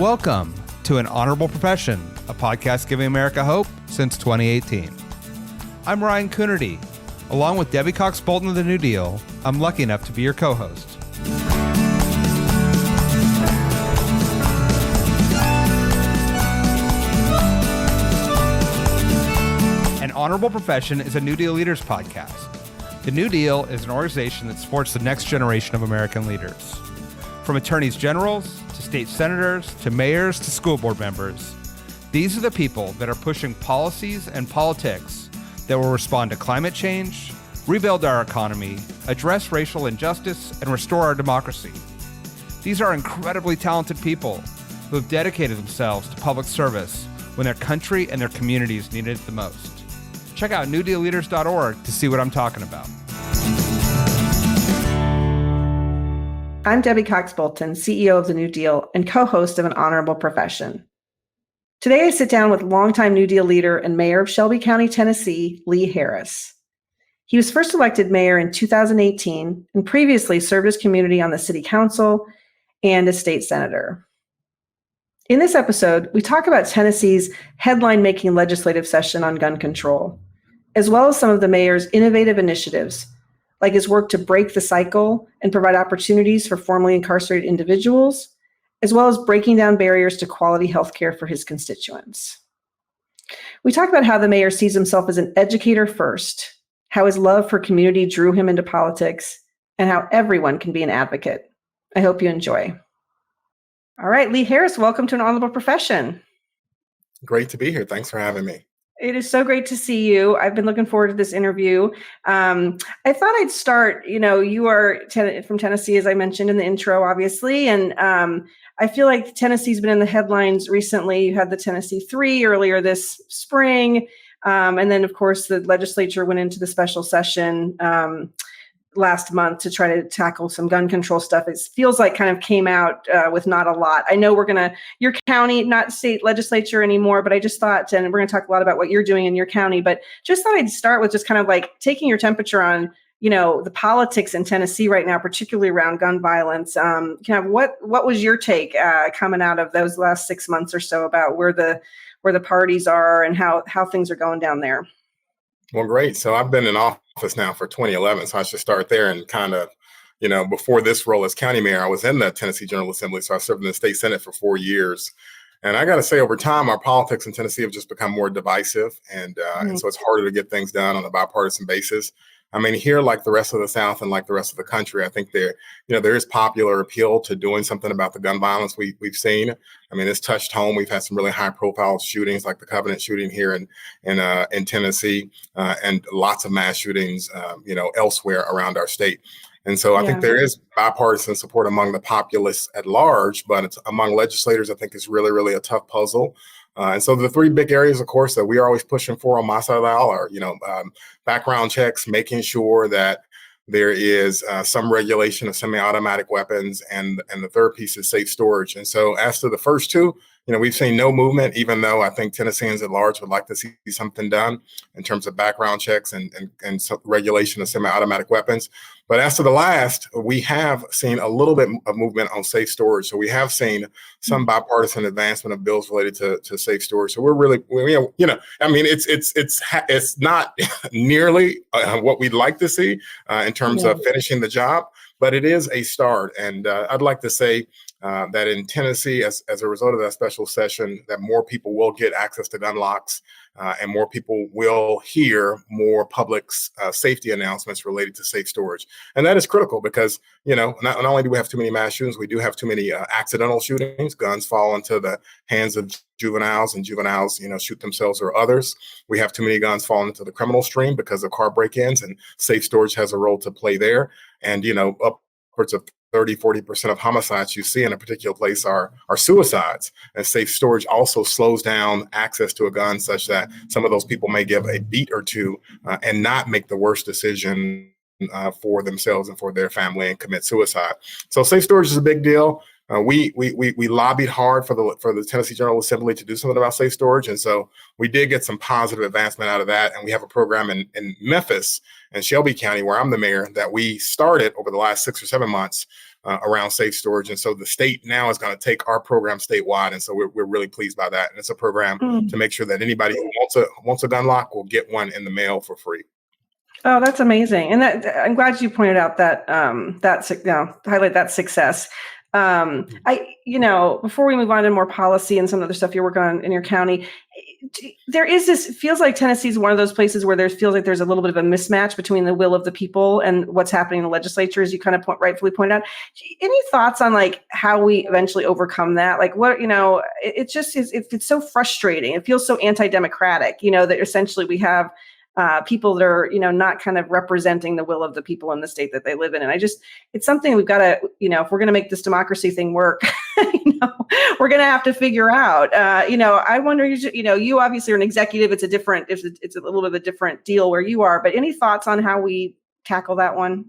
Welcome to An Honorable Profession, a podcast giving America hope since 2018. I'm Ryan Coonerty. Along with Debbie Cox Bultan of the New Deal, I'm lucky enough to be your co-host. An Honorable Profession is a New Deal Leaders podcast. The New Deal is an organization that supports the next generation of American leaders. From attorneys generals to state senators to mayors to school board members, these are the people that are pushing policies and politics that will respond to climate change, rebuild our economy, address racial injustice, and restore our democracy. These are incredibly talented people who have dedicated themselves to public service when their country and their communities needed it the most. Check out newdealleaders.org to see what I'm talking about. I'm Debbie Cox Bultan, CEO of the New Deal and co-host of An Honorable Profession. Today, I sit down with longtime New Deal leader and mayor of Shelby County, Tennessee, Lee Harris. He was first elected mayor in 2018 and previously served his community on the city council and as state senator. In this episode, we talk about Tennessee's headline-making legislative session on gun control, as well as some of the mayor's innovative initiatives, like his work to break the cycle and provide opportunities for formerly incarcerated individuals, as well as breaking down barriers to quality health care for his constituents. We talk about how the mayor sees himself as an educator first, how his love for community drew him into politics, and how everyone can be an advocate. I hope you enjoy. All right, Lee Harris, welcome to An Honorable Profession. Great to be here. Thanks for having me. It is so great to see you. I've been looking forward to this interview. I thought I'd start, you are from Tennessee, as I mentioned in the intro, obviously. And I feel like Tennessee's been in the headlines recently. You had the Tennessee 3 earlier this spring. And then, of course, the legislature went into the special session last month to try to tackle some gun control stuff. It feels like kind of came out with not a lot. I know your county, not state legislature anymore, but I just thought, and we're going to talk a lot about what you're doing in your county, but just thought I'd start with just kind of like taking your temperature on, the politics in Tennessee right now, particularly around gun violence. Kind of what was your take coming out of those last 6 months or so about where the parties are and how things are going down there? Well, great. So I've been in office now for 2011, so I should start there and kind of, before this role as county mayor, I was in the Tennessee General Assembly, so I served in the state Senate for 4 years. And I got to say, over time, our politics in Tennessee have just become more divisive, and so it's harder to get things done on a bipartisan basis. I mean, here, like the rest of the South and like the rest of the country, I think there is popular appeal to doing something about the gun violence we've seen. I mean, it's touched home. We've had some really high-profile shootings, like the Covenant shooting here in Tennessee, and lots of mass shootings, elsewhere around our state. And so I think there is bipartisan support among the populace at large, but it's among legislators, I think it's really, really a tough puzzle. And so the three big areas, of course, that we are always pushing for on my side of the aisle are, background checks, making sure that there is some regulation of semi-automatic weapons, and the third piece is safe storage. And so as to the first two, we've seen no movement, even though I think Tennesseans at large would like to see something done in terms of background checks and regulation of semi-automatic weapons. But as to the last, we have seen a little bit of movement on safe storage. So we have seen some bipartisan advancement of bills related to safe storage. So we're really, it's not nearly what we'd like to see in terms of finishing the job, but it is a start. And I'd like to say that in Tennessee, as a result of that special session, that more people will get access to gun locks, and more people will hear more public safety announcements related to safe storage. And that is critical because, not only do we have too many mass shootings, we do have too many accidental shootings. Guns fall into the hands of juveniles, and juveniles, shoot themselves or others. We have too many guns falling into the criminal stream because of car break-ins, and safe storage has a role to play there. And, upwards of 30-40% of homicides you see in a particular place are suicides. And safe storage also slows down access to a gun such that some of those people may give a beat or two and not make the worst decision for themselves and for their family and commit suicide. So safe storage is a big deal. We lobbied hard for the Tennessee General Assembly to do something about safe storage. And so we did get some positive advancement out of that. And we have a program in Memphis and Shelby County, where I'm the mayor, that we started over the last 6 or 7 months, around safe storage. And so the state now is going to take our program statewide. And so we're really pleased by that. And it's a program to make sure that anybody who wants a gun lock will get one in the mail for free. Oh, that's amazing. And that, I'm glad you pointed out that, highlight that success. Before we move on to more policy and some other stuff you're working on in your county, there is this, it feels like Tennessee is one of those places where feels like there's a little bit of a mismatch between the will of the people and what's happening in the legislature, as you kind of rightfully pointed out. Any thoughts on like how we eventually overcome that? Like it just is, it's so frustrating. It feels so anti-democratic, that essentially we have people that are, not kind of representing the will of the people in the state that they live in. And it's something we've got to, if we're going to make this democracy thing work, we're going to have to figure out, I wonder, you obviously are an executive. It's a little bit of a different deal where you are, but any thoughts on how we tackle that one?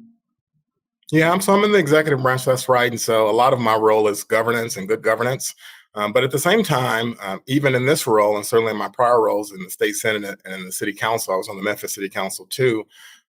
Yeah, I'm in the executive branch. That's right. And so a lot of my role is governance and good governance. But at the same time, even in this role, and certainly in my prior roles in the state senate and in the city council, I was on the Memphis City Council too.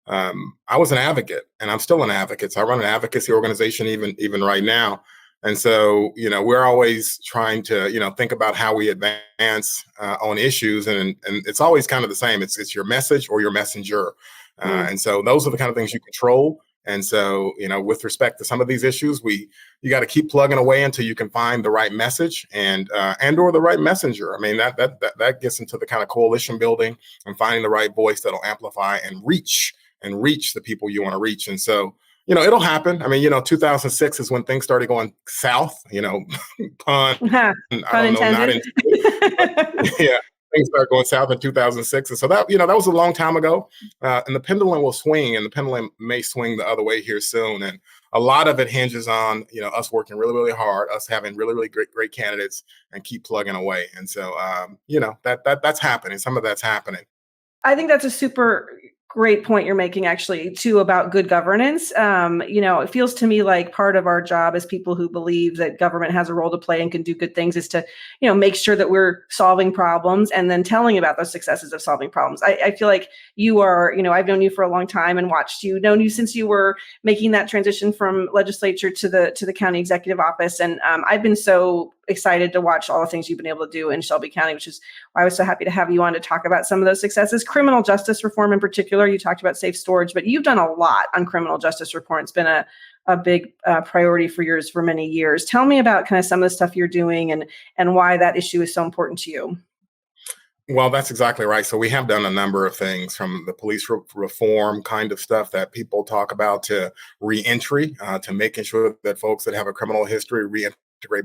I was an advocate, and I'm still an advocate. So I run an advocacy organization even right now. And so, we're always trying to, think about how we advance on issues, and it's always kind of the same. It's your message or your messenger, and so those are the kind of things you control. And so, with respect to some of these issues, you got to keep plugging away until you can find the right message and or the right messenger. I mean, that gets into the kind of coalition building and finding the right voice that'll amplify and reach the people you want to reach. And so, it'll happen. I mean, 2006 is when things started going south, pun intended. Yeah. Things started going south in 2006. And so that was a long time ago. And the pendulum will swing, and the pendulum may swing the other way here soon. And a lot of it hinges on, us working really, really hard, us having really, really great candidates, and keep plugging away. And so, that's happening. Some of that's happening. I think that's a super great point you're making, actually, too, about good governance. It feels to me like part of our job as people who believe that government has a role to play and can do good things is to, make sure that we're solving problems and then telling about those successes of solving problems. I feel like you are, I've known you for a long time and known you since you were making that transition from legislature to the county executive office. And I've been so excited to watch all the things you've been able to do in Shelby County, which is why I was so happy to have you on to talk about some of those successes. Criminal justice reform in particular, you talked about safe storage, but you've done a lot on criminal justice reform. It's been a big priority for yours for many years. Tell me about kind of some of the stuff you're doing and why that issue is so important to you. Well, that's exactly right. So we have done a number of things, from the police reform kind of stuff that people talk about to reentry, to making sure that folks that have a criminal history reintegrate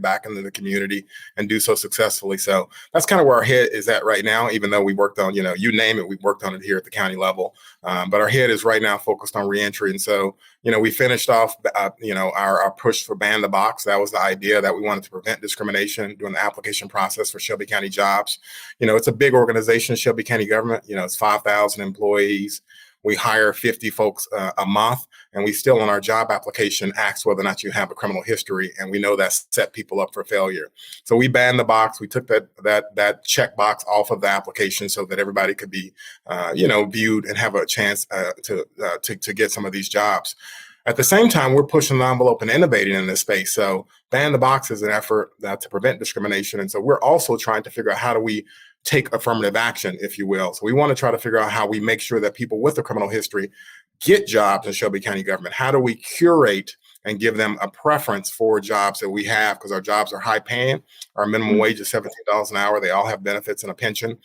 back into the community and do so successfully. So that's kind of where our head is at right now, even though we worked on, you name it, we've worked on it here at the county level. But our head is right now focused on reentry. And so, we finished off, our push for ban the box. That was the idea, that we wanted to prevent discrimination during the application process for Shelby County jobs. It's a big organization, Shelby County government. It's 5,000 employees. We hire 50 folks a month, and we still, on our job application, ask whether or not you have a criminal history, and we know that set people up for failure. So we banned the box. We took that check box off of the application so that everybody could be, viewed and have a chance to get some of these jobs. At the same time, we're pushing the envelope and innovating in this space. So ban the box is an effort to prevent discrimination, and so we're also trying to figure out how do we take affirmative action, if you will. So we want to try to figure out how we make sure that people with a criminal history get jobs in Shelby County government. How do we curate and give them a preference for jobs that we have? Because our jobs are high paying. Our minimum wage is $17 an hour. They all have benefits and a pension.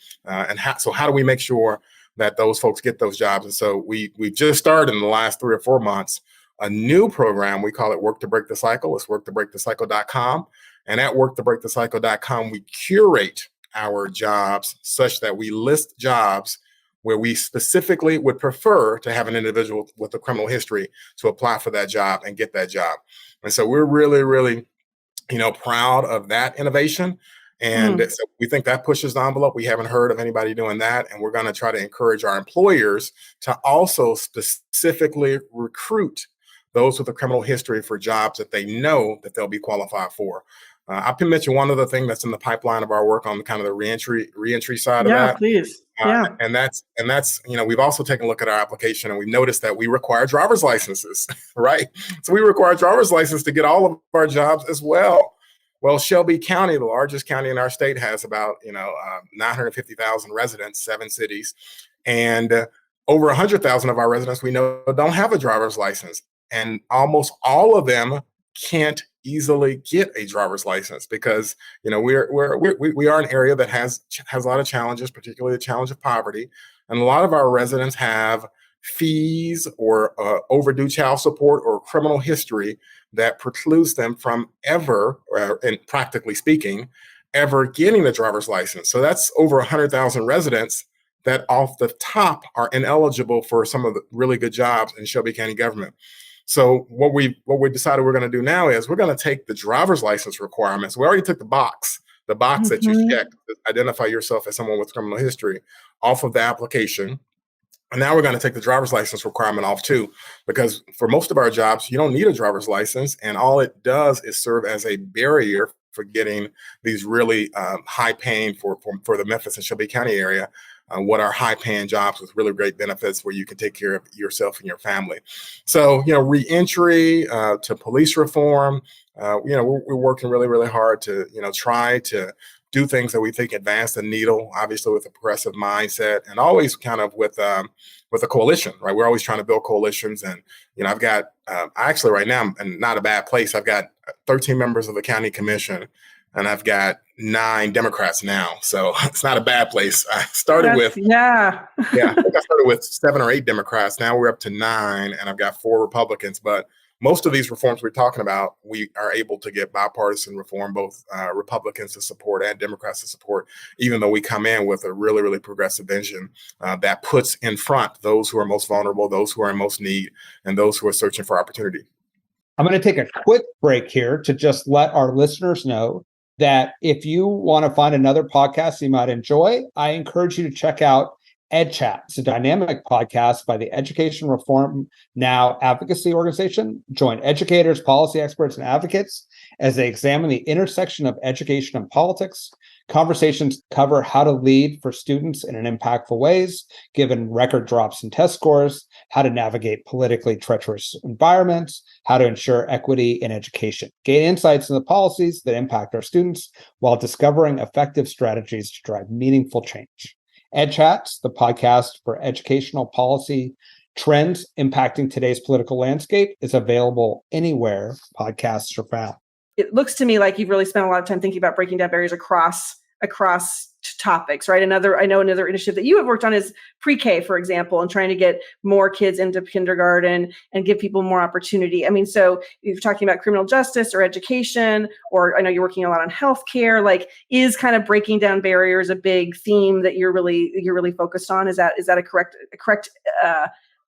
So how do we make sure that those folks get those jobs? And so we've just started in the last 3 or 4 months a new program. We call it Work to Break the Cycle. It's worktobreakthecycle.com. And at worktobreakthecycle.com, we curate our jobs such that we list jobs where we specifically would prefer to have an individual with a criminal history to apply for that job and get that job. And so we're really, really, proud of that innovation. And so we think that pushes the envelope. We haven't heard of anybody doing that. And we're going to try to encourage our employers to also specifically recruit those with a criminal history for jobs that they know that they'll be qualified for. I can mention one other thing that's in the pipeline of our work on kind of the reentry side of that. Please. Yeah. And that's we've also taken a look at our application, and we noticed that we require driver's licenses, right? So we require driver's license to get all of our jobs as well. Well, Shelby County, the largest county in our state, has about 950,000 residents, 7 cities, and over 100,000 of our residents we know don't have a driver's license, and almost all of them can't easily get a driver's license because we are an area that has a lot of challenges, particularly the challenge of poverty, and a lot of our residents have fees or overdue child support or criminal history that precludes them from ever, and practically speaking, ever getting a driver's license. So that's over 100,000 residents that off the top are ineligible for some of the really good jobs in Shelby County government. So what we decided we're going to do now is we're going to take the driver's license requirements. We already took the box that you check to identify yourself as someone with criminal history off of the application. And now we're going to take the driver's license requirement off too, because for most of our jobs, you don't need a driver's license. And all it does is serve as a barrier for getting these really high paying for the Memphis and Shelby County area. What are high paying jobs with really great benefits where you can take care of yourself and your family. So, reentry to police reform, we're working really, really hard to, try to do things that we think advance the needle, obviously with a progressive mindset, and always kind of with a coalition, right? We're always trying to build coalitions. And, I've got, actually right now, I'm in not a bad place. I've got 13 members of the county commission, and I've got 9 Democrats now. So it's not a bad place. I started with, I think I started with 7 or 8 Democrats. Now we're up to 9, and I've got 4 Republicans. But most of these reforms we're talking about, we are able to get bipartisan reform, both Republicans to support and Democrats to support, even though we come in with a really, really progressive vision that puts in front those who are most vulnerable, those who are in most need, and those who are searching for opportunity. I'm going to take a quick break here to just let our listeners know that if you want to find another podcast you might enjoy, I encourage you to check out EdChat. It's a dynamic podcast by the Education Reform Now advocacy organization. Join educators, policy experts, and advocates as they examine the intersection of education and politics. Conversations cover how to lead for students in an impactful ways, given record drops in test scores, how to navigate politically treacherous environments, how to ensure equity in education, gain insights into the policies that impact our students while discovering effective strategies to drive meaningful change. EdChats, the podcast for educational policy trends impacting today's political landscape, is available anywhere podcasts are found. It looks to me like you've really spent a lot of time thinking about breaking down barriers across topics, right? I know another initiative that you have worked on is pre-K, for example, and trying to get more kids into kindergarten and give people more opportunity. I mean, so you're talking about criminal justice or education, or I know you're working a lot on healthcare. Like, is kind of breaking down barriers a big theme that you're really focused on? Is that a correct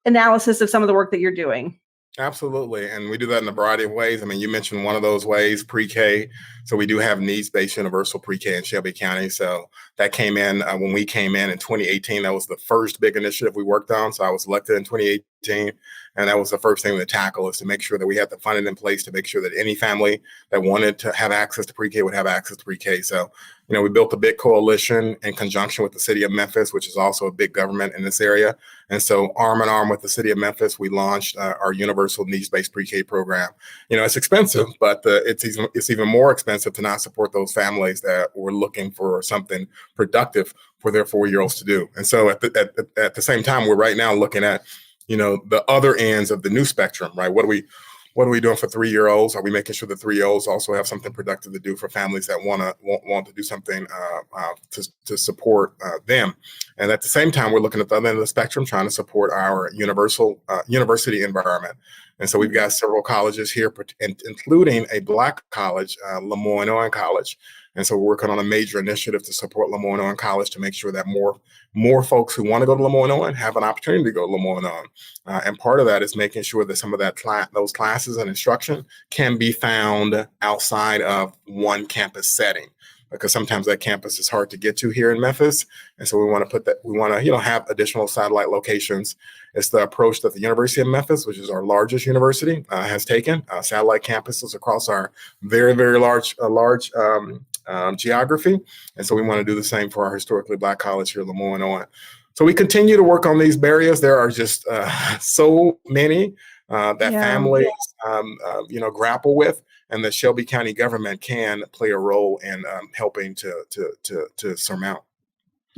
analysis of some of the work that you're doing? Absolutely. And we do that in a variety of ways. I mean, you mentioned one of those ways, pre-K. So we do have needs-based universal pre-K in Shelby County. So that came in when we came in 2018. That was the first big initiative we worked on. So I was elected in 2018. And that was the first thing to tackle, is to make sure that we had the funding in place to make sure that any family that wanted to have access to pre-K would have access to pre-K. So, we built a big coalition in conjunction with the city of Memphis, which is also a big government in this area. And so arm in arm with the city of Memphis, we launched our universal needs-based pre-K program. It's expensive, but it's even more expensive to not support those families that were looking for something productive for their 4-year-olds to do. And so at the same time, we're right now looking at the other ends of the new spectrum, right? What are we doing for 3-year-olds? Are we making sure the 3-year-olds also have something productive to do for families that want to do something to support them? And at the same time, we're looking at the other end of the spectrum, trying to support our university environment. And so we've got several colleges here, including a Black college, Lemoyne College. And so we're working on a major initiative to support Lemoyne College to make sure that more folks who want to go to Lemoyne have an opportunity to go to Lemoyne. And part of that is making sure that some of those classes and instruction can be found outside of one campus setting, because sometimes that campus is hard to get to here in Memphis. And so we want to have additional satellite locations. It's the approach that the University of Memphis, which is our largest university, has taken, satellite campuses across our very, very large geography. And so we want to do the same for our historically Black college here, Lemoyne-on. So we continue to work on these barriers. There are just so many that families, grapple with, and the Shelby County government can play a role in helping to surmount.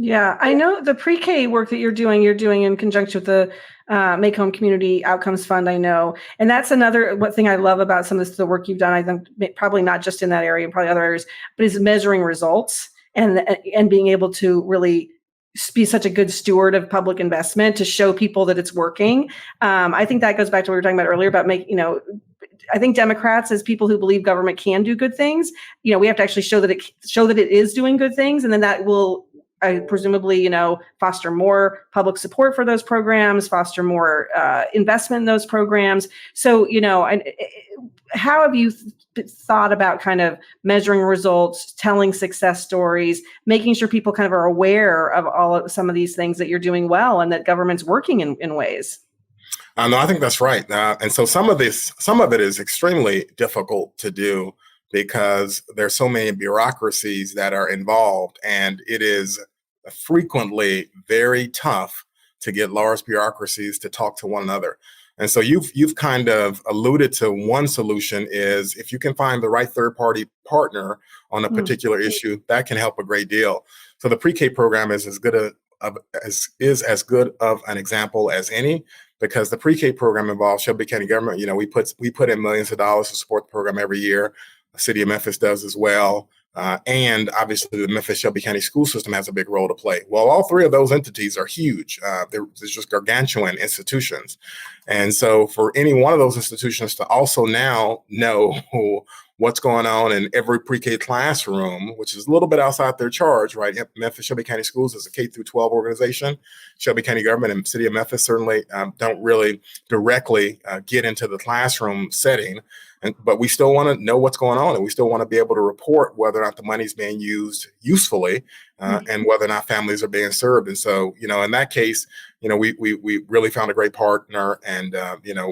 Yeah, I know the pre-K work that you're doing in conjunction with the Make Home Community Outcomes Fund, I know. And that's another thing I love about some of the work you've done, I think probably not just in that area, probably other areas, but is measuring results and being able to really be such a good steward of public investment to show people that it's working. I think that goes back to what we were talking about earlier about I think Democrats, as people who believe government can do good things, we have to actually show that it is doing good things, and then that will presumably, foster more public support for those programs, foster more investment in those programs. So, how have you thought about kind of measuring results, telling success stories, making sure people kind of are aware of some of these things that you're doing well and that government's working in ways? No, I think that's right. And so some of it is extremely difficult to do because there's so many bureaucracies that are involved, and it is frequently very tough to get large bureaucracies to talk to one another. And so you've kind of alluded to one solution is if you can find the right third-party partner on a particular issue, that can help a great deal. So the pre-K program is as good of an example as any, because the pre-K program involves Shelby County government. We put in millions of dollars to support the program every year. The city of Memphis does as well. And obviously the Memphis Shelby County school system has a big role to play. Well, all three of those entities are huge. They're just gargantuan institutions. And so for any one of those institutions to also now know what's going on in every pre-K classroom, which is a little bit outside their charge, right? Memphis Shelby County Schools is a K through 12 organization. Shelby County government and city of Memphis certainly don't really directly get into the classroom setting. But we still want to know what's going on, and we still want to be able to report whether or not the money's being used usefully and whether or not families are being served. And so, in that case, we really found a great partner, and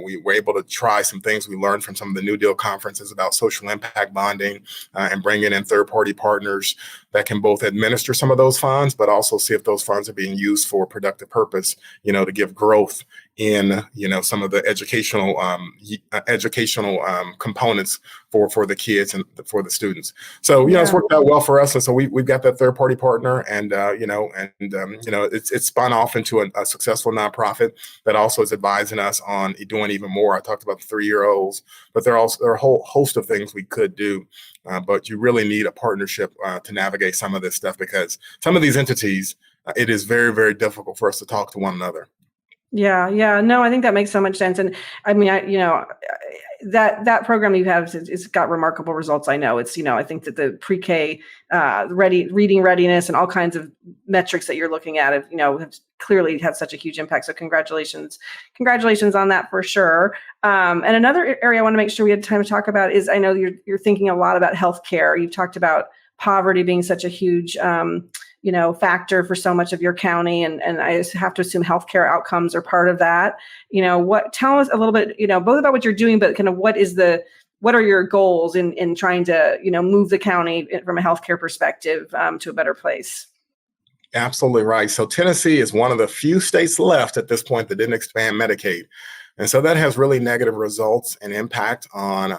we were able to try some things we learned from some of the NewDEAL conferences about social impact bonding and bringing in third-party partners that can both administer some of those funds, but also see if those funds are being used for a productive purpose, to give growth in some of the educational components for the kids and for the students. So it's worked out well for us, and so we've got that third party partner, and it's spun off into a successful nonprofit that also is advising us on doing even more. I talked about the 3-year-olds, but there are a whole host of things we could do. But you really need a partnership to navigate some of this stuff, because some of these entities, it is very, very difficult for us to talk to one another. Yeah. No, I think that makes so much sense. And I mean, that program you have, it's got remarkable results. I know it's, I think that the pre-K reading readiness and all kinds of metrics that you're looking at, have clearly had such a huge impact. So congratulations on that for sure. And another area I want to make sure we had time to talk about is, I know you're thinking a lot about healthcare. You've talked about poverty being such a huge factor for so much of your county. And I have to assume healthcare outcomes are part of that. Tell us a little bit, both about what you're doing, but kind of what are your goals in trying to, move the county from a healthcare perspective to a better place? Absolutely right. So Tennessee is one of the few states left at this point that didn't expand Medicaid. And so that has really negative results and impact on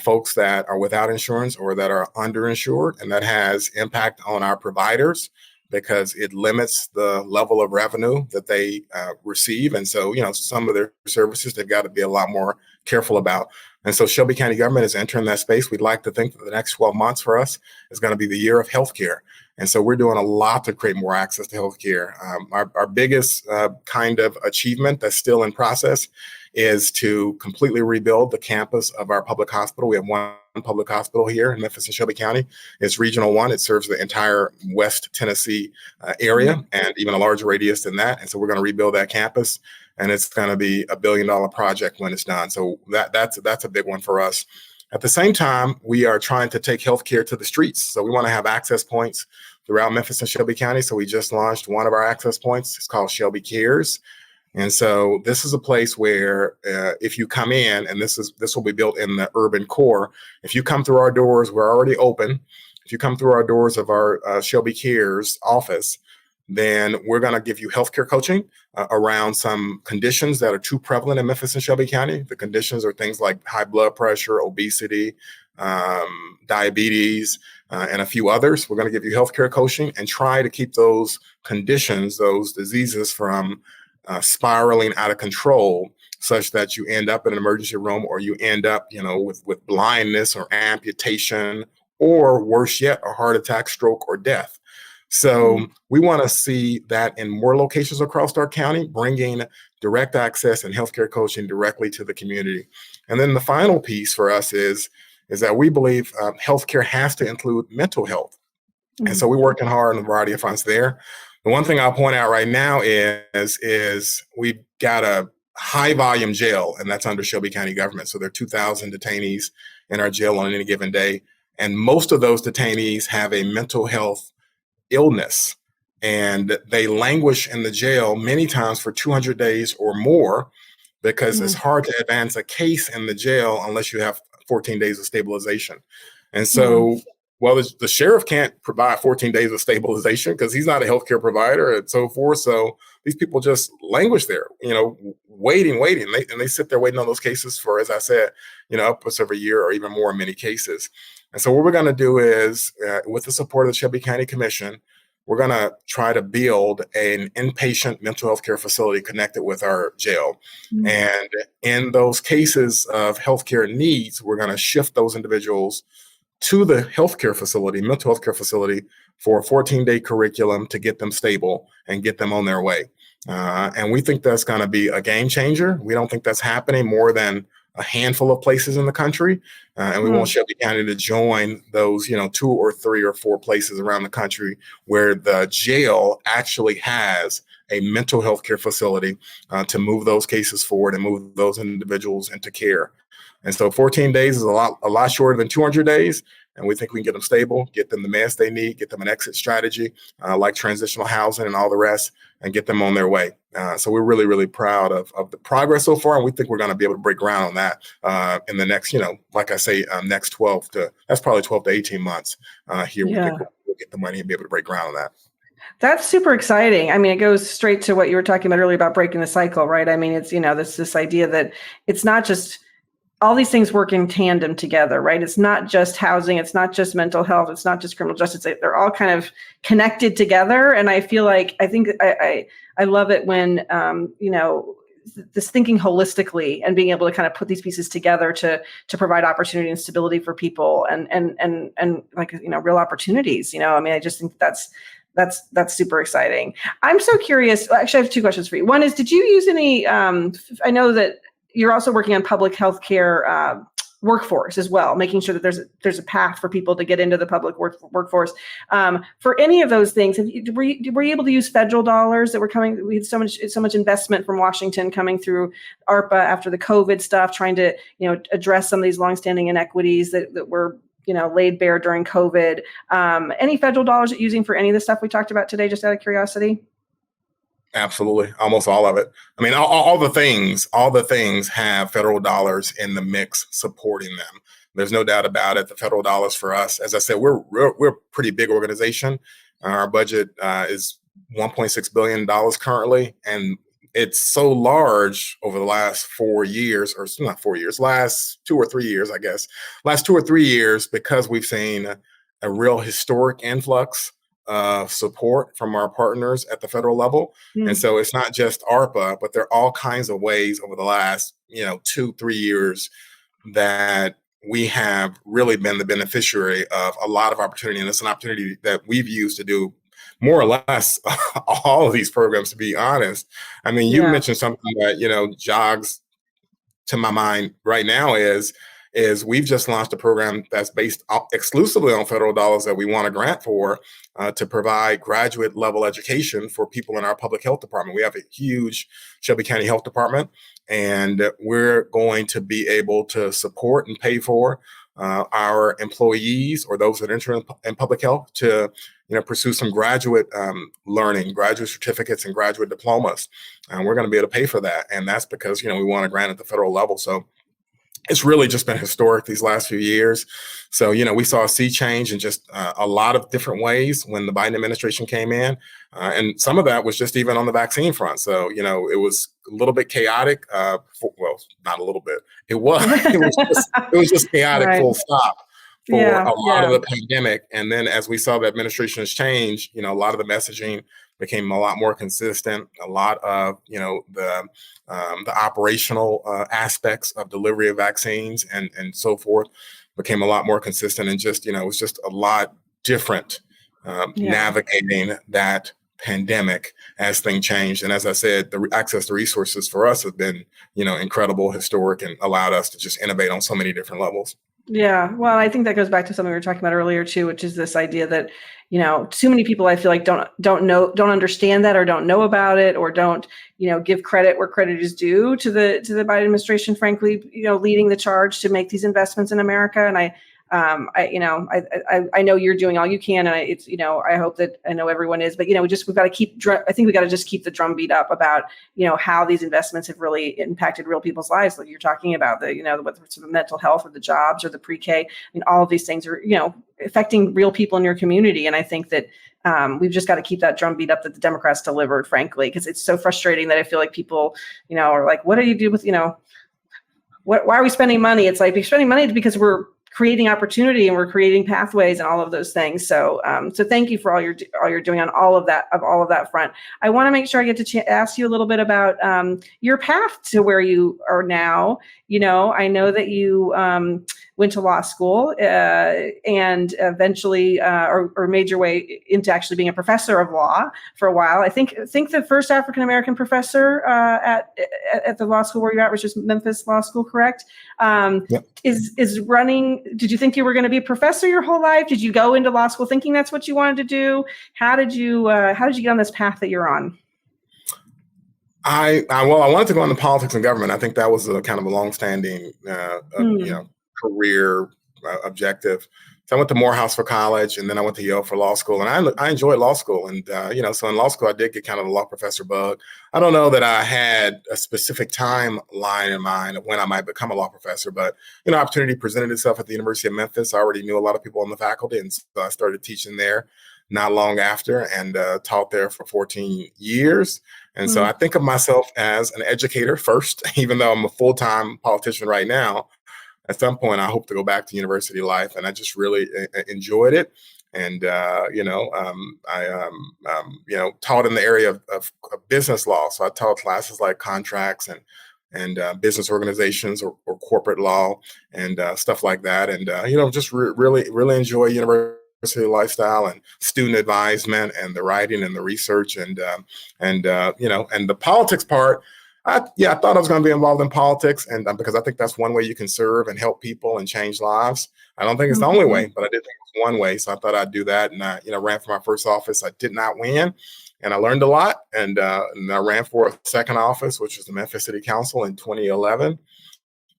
folks that are without insurance or that are underinsured. And that has impact on our providers because it limits the level of revenue that they receive. And so, some of their services, they've got to be a lot more careful about. And so Shelby County government is entering that space. We'd like to think that the next 12 months for us is going to be the year of healthcare. And so we're doing a lot to create more access to healthcare. Our biggest kind of achievement that's still in process is to completely rebuild the campus of our public hospital. We have one public hospital here in Memphis and Shelby County. It's Regional 1. It serves the entire West Tennessee area and even a larger radius than that. And so we're going to rebuild that campus, and it's going to be $1 billion project when it's done. So that's a big one for us. At the same time, we are trying to take healthcare to the streets. So we want to have access points throughout Memphis and Shelby County. So we just launched one of our access points. It's called Shelby Cares. And so this is a place where if you come in, and this will be built in the urban core, if you come through our doors, we're already open. if you come through our doors of our Shelby Cares office, then we're going to give you healthcare coaching around some conditions that are too prevalent in Memphis and Shelby County. The conditions are things like high blood pressure, obesity, diabetes, and a few others. We're going to give you healthcare coaching and try to keep those conditions, those diseases from spiraling out of control, such that you end up in an emergency room, or you end up, with blindness or amputation, or worse yet, a heart attack, stroke, or death. So we want to see that in more locations across our county, bringing direct access and healthcare coaching directly to the community. And then the final piece for us is that we believe healthcare has to include mental health. And so we're working hard on a variety of fronts there. The one thing I'll point out right now is we've got a high volume jail, and that's under Shelby County government. So there are 2,000 detainees in our jail on any given day. And most of those detainees have a mental health illness, and they languish in the jail many times for 200 days or more, because it's hard to advance a case in the jail unless you have 14 days of stabilization. And so, well, the sheriff can't provide 14 days of stabilization because he's not a healthcare provider and so forth. So these people just languish there, waiting. And they sit there waiting on those cases for, as I said, upwards of a year or even more in many cases. And so what we're going to do is, with the support of the Shelby County Commission, we're going to try to build an inpatient mental health care facility connected with our jail. And in those cases of healthcare needs, we're going to shift those individuals to the healthcare facility, mental health care facility, for a 14-day curriculum to get them stable and get them on their way. And we think that's going to be a game changer. We don't think that's happening more than a handful of places in the country. And we want Shelby County to join those, 2 or 3 or 4 places around the country where the jail actually has a mental health care facility to move those cases forward and move those individuals into care. And so 14 days is a lot shorter than 200 days. And we think we can get them stable, get them the meds they need, get them an exit strategy like transitional housing and all the rest, and get them on their way. So we're really, really proud of the progress so far. And we think we're going to be able to break ground on that in the next, like I say, next 12 to 18 months here. We think we'll get the money and be able to break ground on that. That's super exciting. I mean, it goes straight to what you were talking about earlier about breaking the cycle, right? I mean, it's, this idea that it's not just all these things work in tandem together, right? It's not just housing. It's not just mental health. It's not just criminal justice. They're all kind of connected together. And I feel like, I love it when, this thinking holistically and being able to kind of put these pieces together to provide opportunity and stability for people and like, real opportunities, I mean, I just think that's super exciting. I'm so curious. Actually, I have 2 questions for you. One is, did you use any, I know that you're also working on public health care workforce as well, making sure that there's a path for people to get into the public workforce. For any of those things, were you able to use federal dollars that were coming? We had so much investment from Washington coming through ARPA after the COVID stuff, trying to address some of these longstanding inequities that were laid bare during COVID. Any federal dollars that you're using for any of the stuff we talked about today, just out of curiosity? Absolutely. Almost all of it. I mean, all the things have federal dollars in the mix supporting them. There's no doubt about it. The federal dollars for us, as I said, we're a pretty big organization. Our budget is $1.6 billion currently. And it's so large over the last 4 years, or not 4 years, last 2 or 3 years, I guess. Last 2 or 3 years, because we've seen a real historic influx of support from our partners at the federal level. And so it's not just ARPA, but there are all kinds of ways over the last, 2-3 years that we have really been the beneficiary of a lot of opportunity. And it's an opportunity that we've used to do more or less all of these programs, to be honest. I mean, you mentioned something that, jogs to my mind right now is we've just launched a program that's based exclusively on federal dollars that we want a grant for to provide graduate level education for people in our public health department. We have a huge Shelby County Health Department, and we're going to be able to support and pay for our employees or those that enter in public health to pursue some graduate learning, graduate certificates and graduate diplomas. And we're going to be able to pay for that. And that's because, we want a grant at the federal level. So it's really just been historic these last few years. So, we saw a sea change in just a lot of different ways when the Biden administration came in. And some of that was just even on the vaccine front. So, it was a little bit chaotic. Well, not a little bit. It was. It was just chaotic, Right. full stop, for Yeah, a lot yeah. of the pandemic. And then as we saw the administration's change, a lot of the messaging became a lot more consistent. A lot of, the operational aspects of delivery of vaccines and so forth became a lot more consistent, and just, it was just a lot different Yeah. navigating that pandemic as things changed. And as I said, the access to resources for us have been, incredible, historic, and allowed us to just innovate on so many different levels. Yeah. Well, I think that goes back to something we were talking about earlier too, which is this idea that, too many people I feel like don't understand that, or don't know about it, or don't, give credit where credit is due to the Biden administration, frankly, leading the charge to make these investments in America. And I know you're doing all you can, and I hope that, I know everyone is, but we've got to I think we got to just keep the drumbeat up about how these investments have really impacted real people's lives. Like you're talking about whether it's the mental health or the jobs or the pre-K. I mean, all of these things are affecting real people in your community, and I think that we've just got to keep that drumbeat up that the Democrats delivered, frankly, because it's so frustrating that I feel like people are like, what do you do with why are we spending money? It's like we're spending money because we're creating opportunity and we're creating pathways and all of those things. So, so thank you for all you're doing on all of that front. I want to make sure I get to ask you a little bit about your path to where you are now. I know that you went to law school and eventually or made your way into actually being a professor of law for a while. I think the first African American professor at the law school where you're at was just Memphis Law School, correct? Yep. Is running. Did you think you were going to be a professor your whole life? Did you go into law school thinking that's what you wanted to do? How did you get on this path that you're on? I wanted to go into politics and government. I think that was a kind of a longstanding, career objective. So I went to Morehouse for college, and then I went to Yale for law school, and I enjoyed law school. And so in law school, I did get kind of the law professor bug. I don't know that I had a specific timeline in mind of when I might become a law professor, but opportunity presented itself at the University of Memphis. I already knew a lot of people on the faculty, and so I started teaching there not long after, and taught there for 14 years. And so I think of myself as an educator first, even though I'm a full-time politician right now. At some point, I hope to go back to university life, and I just really enjoyed it. And I taught in the area of business law. So I taught classes like contracts and business organizations or corporate law and stuff like that. And just really enjoy university lifestyle and student advisement and the writing and the research and the politics part. I thought I was going to be involved in politics, and because I think that's one way you can serve and help people and change lives. I don't think it's the only way, but I did think it was one way. So I thought I'd do that, and I ran for my first office. I did not win, and I learned a lot. And I ran for a second office, which was the Memphis City Council in 2011,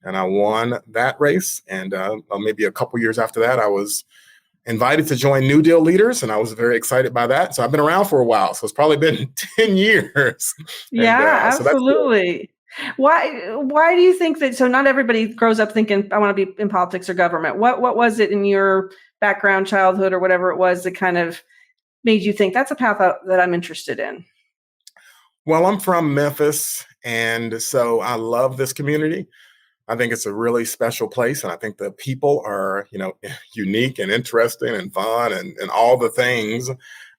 and I won that race. And maybe a couple years after that, I was invited to join NewDEAL leaders, and I was very excited by that. So I've been around for a while. So it's probably been 10 years. Yeah, So that's cool. absolutely. Why do you think that? So not everybody grows up thinking I want to be in politics or government. What was it in your background, childhood, or whatever it was that kind of made you think that's a path that I'm interested in? Well, I'm from Memphis, and so I love this community. I think it's a really special place, and I think the people are, unique and interesting and fun and all the things.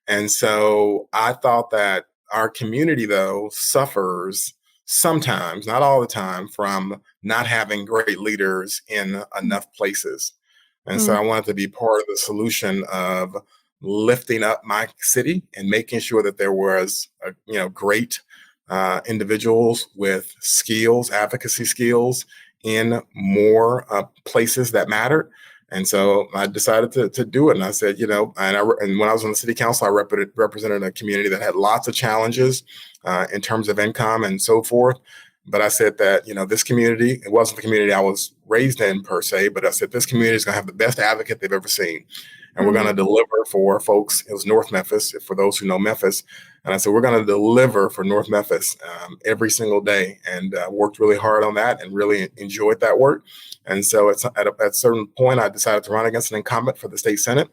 And so I thought that our community, though, suffers sometimes, not all the time, from not having great leaders in enough places. And so I wanted to be part of the solution of lifting up my city and making sure that there was, great individuals with skills, advocacy skills, in more places that mattered. And so I decided to do it. And I said, and when I was on the city council, I represented a community that had lots of challenges in terms of income and so forth. But I said that, this community, it wasn't the community I was raised in per se, but I said this community is going to have the best advocate they've ever seen. And we're going to deliver for folks. It was North Memphis, for those who know Memphis. And I said, we're going to deliver for North Memphis every single day, and worked really hard on that and really enjoyed that work. And so at a certain point, I decided to run against an incumbent for the state Senate.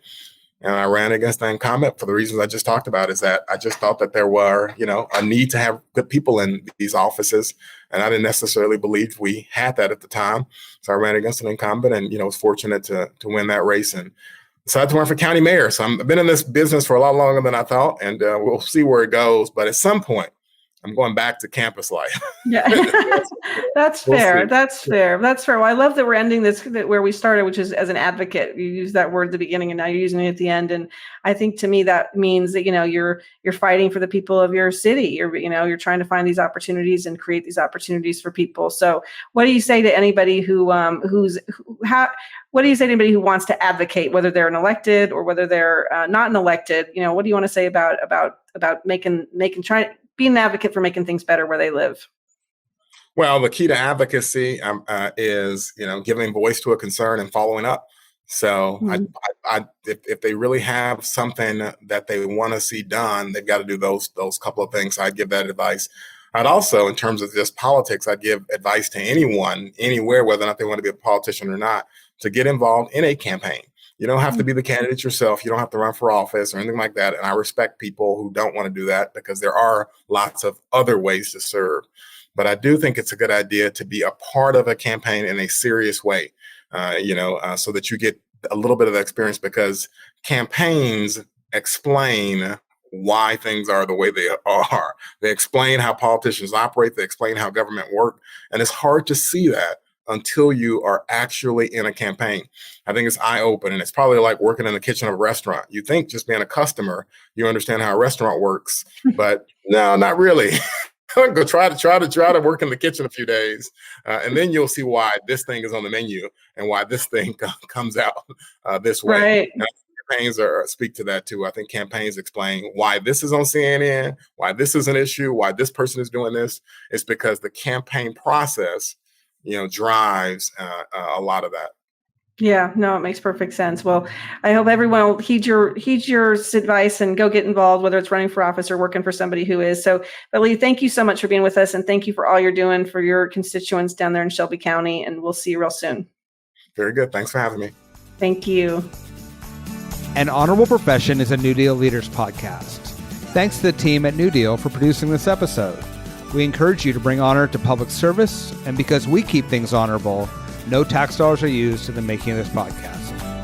And I ran against the incumbent for the reasons I just talked about, is that I just thought that there were, a need to have good people in these offices. And I didn't necessarily believe we had that at the time. So I ran against an incumbent and, was fortunate to win that race and decided to run for county mayor. So I've been in this business for a lot longer than I thought, and we'll see where it goes. But at some point, I'm going back to campus life. Yeah, that's fair. That's fair. Well, I love that we're ending this where we started, which is as an advocate. You used that word at the beginning, and now you're using it at the end. And I think to me that means that you're fighting for the people of your city. You're trying to find these opportunities and create these opportunities for people. So, what do you say to anybody who what do you say to anybody who wants to advocate, whether they're an elected or whether they're not an elected? What do you want to say about being an advocate for making things better where they live? Well, the key to advocacy is, giving voice to a concern and following up. So if they really have something that they want to see done, they've got to do those couple of things. I'd give that advice. I'd also, in terms of just politics, I'd give advice to anyone, anywhere, whether or not they want to be a politician or not, to get involved in a campaign. You don't have to be the candidate yourself. You don't have to run for office or anything like that. And I respect people who don't want to do that, because there are lots of other ways to serve. But I do think it's a good idea to be a part of a campaign in a serious way, so that you get a little bit of the experience, because campaigns explain why things are the way they are. They explain how politicians operate. They explain how government works. And it's hard to see that until you are actually in a campaign. I think it's eye-opening. It's probably like working in the kitchen of a restaurant. You think just being a customer, you understand how a restaurant works, but no, not really. Go try to work in the kitchen a few days, and then you'll see why this thing is on the menu and why this thing comes out this way. Right. And campaigns speak to that too. I think campaigns explain why this is on CNN, why this is an issue, why this person is doing this. It's because the campaign process drives a lot of that. Yeah, no, it makes perfect sense. Well, I hope everyone will heed your advice and go get involved, whether it's running for office or working for somebody who is. So, Lee, thank you so much for being with us, and thank you for all you're doing for your constituents down there in Shelby County, and we'll see you real soon. Very good. Thanks for having me. Thank you. An Honorable Profession is a New Deal Leaders podcast. Thanks to the team at NewDEAL for producing this episode. We encourage you to bring honor to public service, and because we keep things honorable, no tax dollars are used in the making of this podcast.